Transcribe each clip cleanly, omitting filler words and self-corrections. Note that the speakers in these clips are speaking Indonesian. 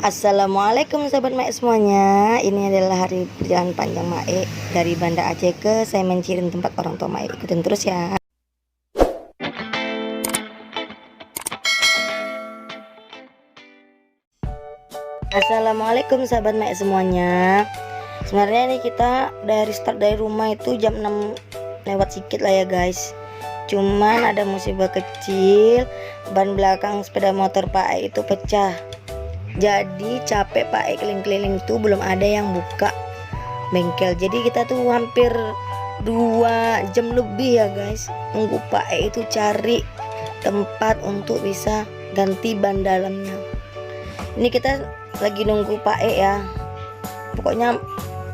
Assalamualaikum sahabat Mae semuanya. Ini adalah hari perjalanan panjang Mae dari Banda Aceh ke saya mencirin tempat orang tua Mae. Ikutin terus ya. Assalamualaikum sahabat Mae semuanya. Sebenarnya ini kita dari start dari rumah itu jam 6 lewat sedikit lah ya guys. Cuman ada musibah kecil, ban belakang sepeda motor Pak E itu pecah. Jadi capek Pak E keliling-keliling itu belum ada yang buka bengkel. Jadi kita tuh hampir 2 jam lebih ya guys nunggu Pak E itu cari tempat untuk bisa ganti ban dalamnya. Ini kita lagi nunggu Pak E ya. Pokoknya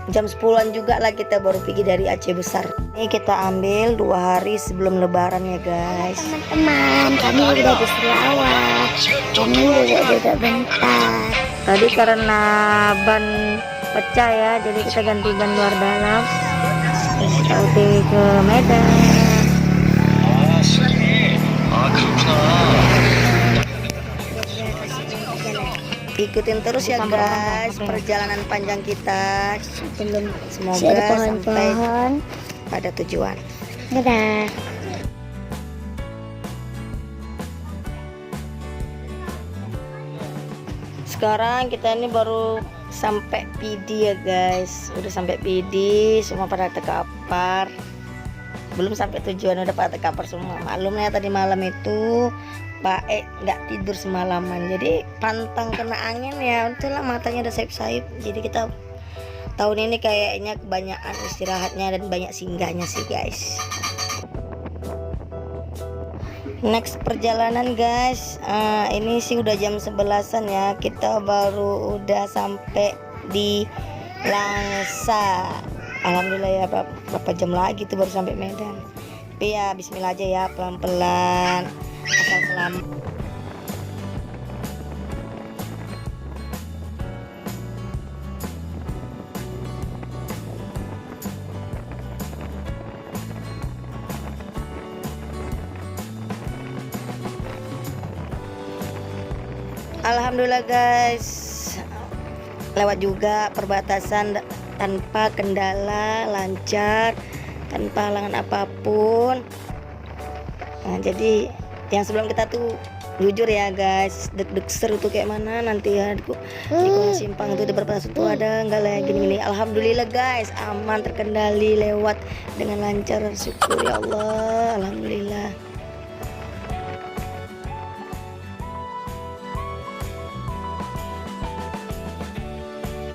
jam 10-an juga lah kita baru pergi dari Aceh Besar. Ini kita ambil 2 hari sebelum lebaran ya guys. Teman-teman, kami udah di Sarawak. Kami udah bentar. Tadi karena ban pecah ya, jadi kita ganti ban luar dalam. Kita udah ke Medan. Ikutin terus ya guys perjalanan panjang kita. Semoga sampai pada tujuan. Dadah. Sekarang kita ini baru sampai PD ya guys. Udah sampai PD, semua pada terkapar. Belum sampai tujuan udah pada terkapar semua. Maklumnya tadi malam itu Pak E nggak tidur semalaman, jadi pantang kena angin ya. Itulah matanya udah sayup-sayup. Jadi kita tahun ini kayaknya kebanyakan istirahatnya dan banyak singgahnya sih guys. Next perjalanan guys, ini sih udah jam 11-an ya. Kita baru udah sampai di Langsa. Alhamdulillah ya, berapa jam lagi tuh baru sampai Medan. Tapi ya bismillah aja ya, pelan-pelan asal selamat. Alhamdulillah guys, lewat juga perbatasan tanpa kendala, lancar, tanpa halangan apapun. Nah, jadi yang sebelum kita tuh jujur ya guys, deg-deg seru tuh kayak mana nanti ya di Gunung Simpang itu di perbatasan tuh ada nggak lah gini-gini. Alhamdulillah guys, aman, terkendali, lewat dengan lancar, syukur ya Allah, alhamdulillah.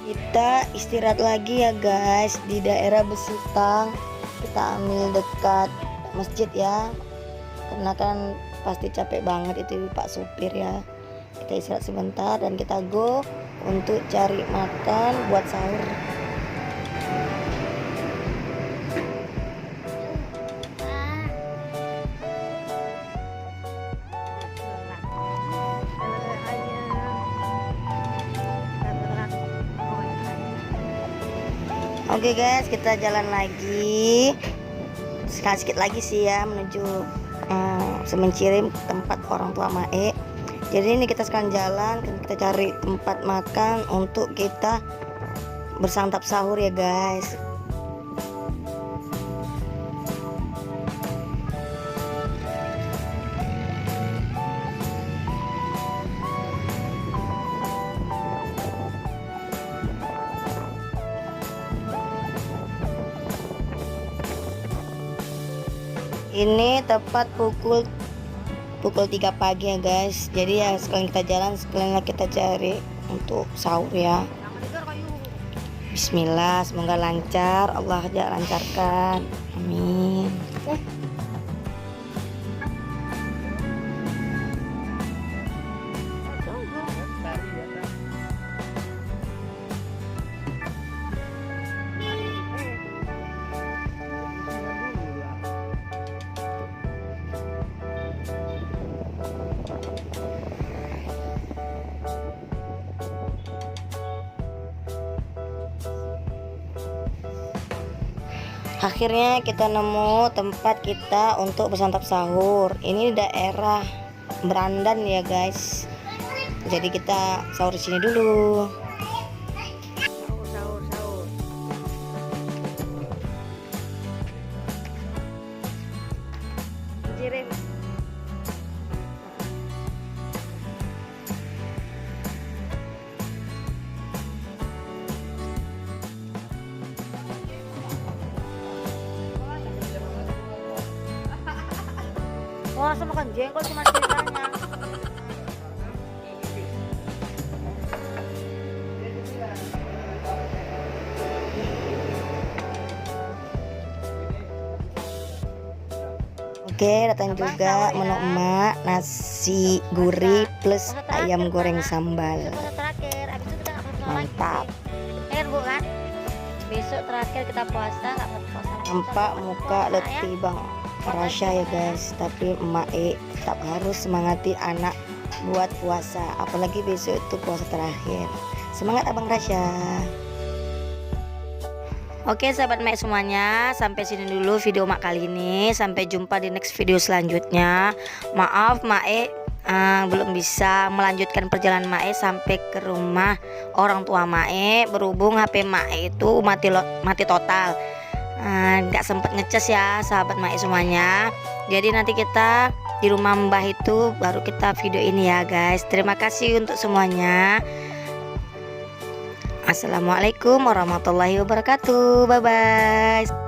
Kita istirahat lagi ya guys di daerah Besitang. Kita ambil dekat masjid ya, karena kan pasti capek banget itu Pak supir ya. Kita istirahat sebentar dan kita go untuk cari makan buat sahur. Oke guys, kita jalan lagi. Sedikit lagi sih ya menuju Semencirim, tempat orang tua Mae. Jadi ini kita sekarang jalan, kita cari tempat makan untuk kita bersantap sahur ya guys. Ini tepat pukul 3 pagi ya guys. Jadi ya sekalian kita jalan, sekalian kita cari untuk sahur ya. Bismillah, semoga lancar, Allah aja lancarkan, amin. Akhirnya kita nemu tempat kita untuk bersantap sahur. Ini daerah Berandan ya guys. Jadi kita sahur di sini dulu. Sahur. Kirim. Wah, sama makan jengkol cuma ceritanya. Oke, datang juga menu emak, nasi gurih plus ayam goreng sambal. Terakhir, abis itu kita nggak puasa lagi. Mantap. Bu kan? Besok terakhir kita puasa, nggak puasa lagi. Nampak muka letih bang Rasya ya guys, tapi emak tetap harus semangati anak buat puasa, apalagi besok itu puasa terakhir. Semangat abang Rasya. Oke sahabat Mek semuanya, sampai sini dulu video Mak kali ini. Sampai jumpa di next video selanjutnya. Maaf Mak belum bisa melanjutkan perjalanan Mak sampai ke rumah orang tua Mak, berhubung HP Mak itu mati total. Nggak sempet ngecas ya sahabat Mak semuanya. Jadi nanti kita di rumah Mbah itu baru kita video ini ya guys. Terima kasih untuk semuanya. Assalamualaikum warahmatullahi wabarakatuh. Bye bye.